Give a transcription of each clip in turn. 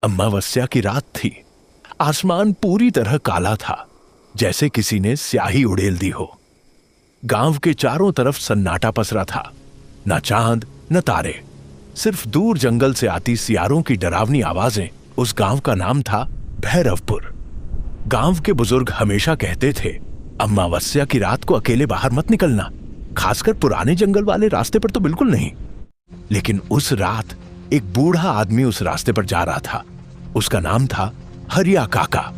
अमावस्या की रात थी। आसमान पूरी तरह काला था, जैसे किसी ने स्याही उड़ेल दी हो। गांव के चारों तरफ सन्नाटा पसरा था, न चांद न तारे, सिर्फ दूर जंगल से आती सियारों की डरावनी आवाजें। उस गांव का नाम था भैरवपुर। गांव के बुजुर्ग हमेशा कहते थे, अमावस्या की रात को अकेले बाहर मत निकलना, खासकर पुराने जंगल वाले रास्ते पर तो बिल्कुल नहीं। लेकिन उस रात एक बूढ़ा आदमी उस रास्ते पर जा रहा था। उसका नाम था हरिया काका।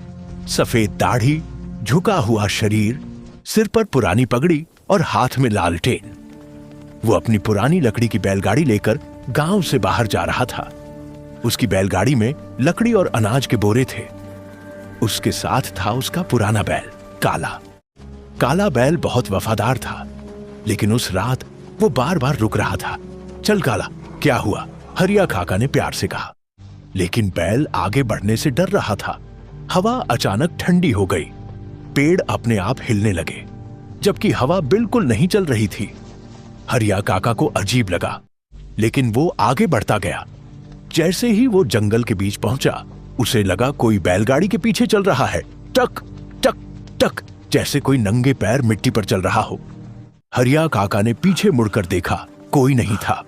सफेद दाढ़ी, झुका हुआ शरीर, सिर पर पुरानी पगड़ी और हाथ में लालटेन। वो अपनी पुरानी लकड़ी की बैलगाड़ी लेकर गांव से बाहर जा रहा था। उसकी बैलगाड़ी में लकड़ी और अनाज के बोरे थे। उसके साथ था उसका पुराना बैल काला। काला बैल बहुत वफादार था, लेकिन उस रात वो बार बार रुक रहा था। चल काला, क्या हुआ? हरिया काका ने प्यार से कहा। लेकिन बैल आगे बढ़ने से डर रहा था। हवा अचानक ठंडी हो गई। पेड़ अपने आप हिलने लगे, जबकि हवा बिल्कुल नहीं चल रही थी। हरिया काका को अजीब लगा, लेकिन वो आगे बढ़ता गया। जैसे ही वो जंगल के बीच पहुंचा, उसे लगा कोई बैलगाड़ी के पीछे चल रहा है। टक टक टक, जैसे कोई नंगे पैर मिट्टी पर चल रहा हो। हरिया काका ने पीछे मुड़कर देखा, कोई नहीं था।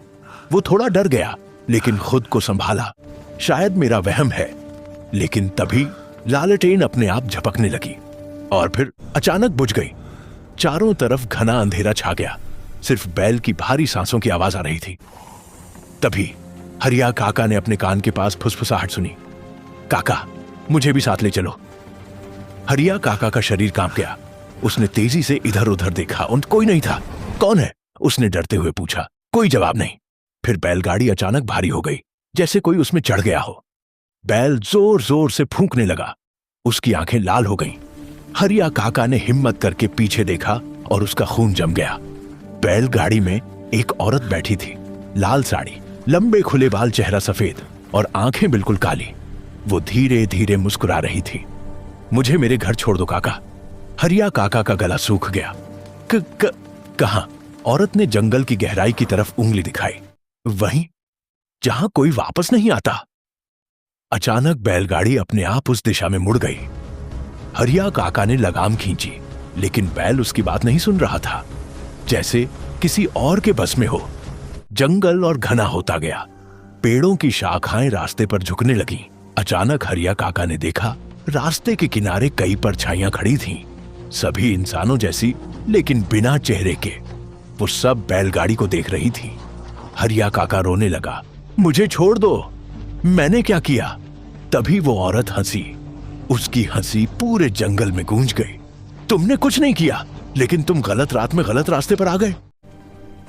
वो थोड़ा डर गया, लेकिन खुद को संभाला। शायद मेरा वहम है। लेकिन तभी लालटेन अपने आप झपकने लगी और फिर अचानक बुझ गई। चारों तरफ घना अंधेरा छा गया, सिर्फ बैल की भारी सांसों की आवाज आ रही थी। तभी हरिया काका ने अपने कान के पास फुसफुसाहट सुनी, काका, मुझे भी साथ ले चलो। हरिया काका का शरीर कांप गया। उसने तेजी से इधर उधर देखा, उन कोई नहीं था। कौन है? उसने डरते हुए पूछा। कोई जवाब नहीं। फिर बैलगाड़ी अचानक भारी हो गई, जैसे कोई उसमें चढ़ गया हो। बैल जोर जोर से फूंकने लगा। उसकी आंखें लाल हो गईं। हरिया काका ने हिम्मत करके पीछे देखा और उसका खून जम गया। बैलगाड़ी में एक औरत बैठी थी, लाल साड़ी, लंबे खुले बाल, चेहरा सफेद और आंखें बिल्कुल काली। वो धीरे धीरे मुस्कुरा रही थी। मुझे मेरे घर छोड़ दो काका। हरिया काका का गला सूख गया। कहां? औरत ने जंगल की गहराई की तरफ उंगली दिखाई। वहीं जहां कोई वापस नहीं आता। अचानक बैलगाड़ी अपने आप उस दिशा में मुड़ गई। हरिया काका ने लगाम खींची, लेकिन बैल उसकी बात नहीं सुन रहा था, जैसे किसी और के बस में हो। जंगल और घना होता गया। पेड़ों की शाखाएं रास्ते पर झुकने लगीं। अचानक हरिया काका ने देखा, रास्ते के किनारे कई परछाइयां खड़ी थीं, सभी इंसानों जैसी, लेकिन बिना चेहरे के। वो सब बैलगाड़ी को देख रही थी। हरिया काका रोने लगा, मुझे छोड़ दो, मैंने क्या किया? तभी वो औरत हंसी। उसकी हंसी पूरे जंगल में गूंज गई। तुमने कुछ नहीं किया, लेकिन तुम गलत रात में गलत रास्ते पर आ गए।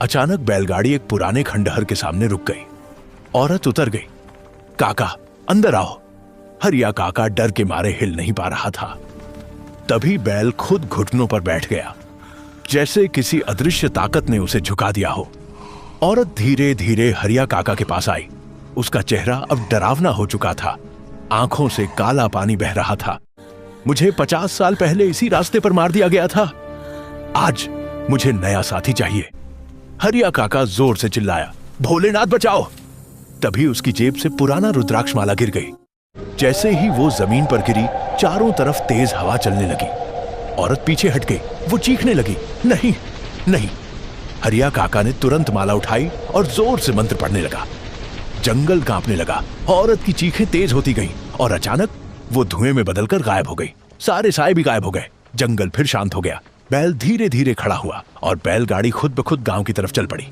अचानक बैलगाड़ी एक पुराने खंडहर के सामने रुक गई। औरत उतर गई। काका, अंदर आओ। हरिया काका डर के मारे हिल नहीं पा रहा था। तभी बैल खुद घुटनों पर बैठ गया, जैसे किसी अदृश्य ताकत ने उसे झुका दिया हो। औरत धीरे धीरे हरिया काका के पास आई। उसका चेहरा अब डरावना हो चुका था। आंखों से काला पानी बह रहा था। मुझे 50 साल पहले इसी रास्ते पर मार दिया गया था। आज मुझे नया साथी चाहिए। हरिया काका जोर से चिल्लाया, भोलेनाथ बचाओ। तभी उसकी जेब से पुराना रुद्राक्ष माला गिर गई। जैसे ही वो जमीन पर गिरी, चारों तरफ तेज हवा चलने लगी। औरत पीछे हट गई। वो चीखने लगी, नहीं नहीं। हरिया काका ने तुरंत माला उठाई और जोर से मंत्र पढ़ने लगा। जंगल कांपने लगा। औरत की चीखें तेज होती गईं और अचानक वो धुएं में बदलकर गायब हो गई। सारे साए भी गायब हो गए। जंगल फिर शांत हो गया। बैल धीरे धीरे खड़ा हुआ और बैलगाड़ी खुद ब खुद गांव की तरफ चल पड़ी।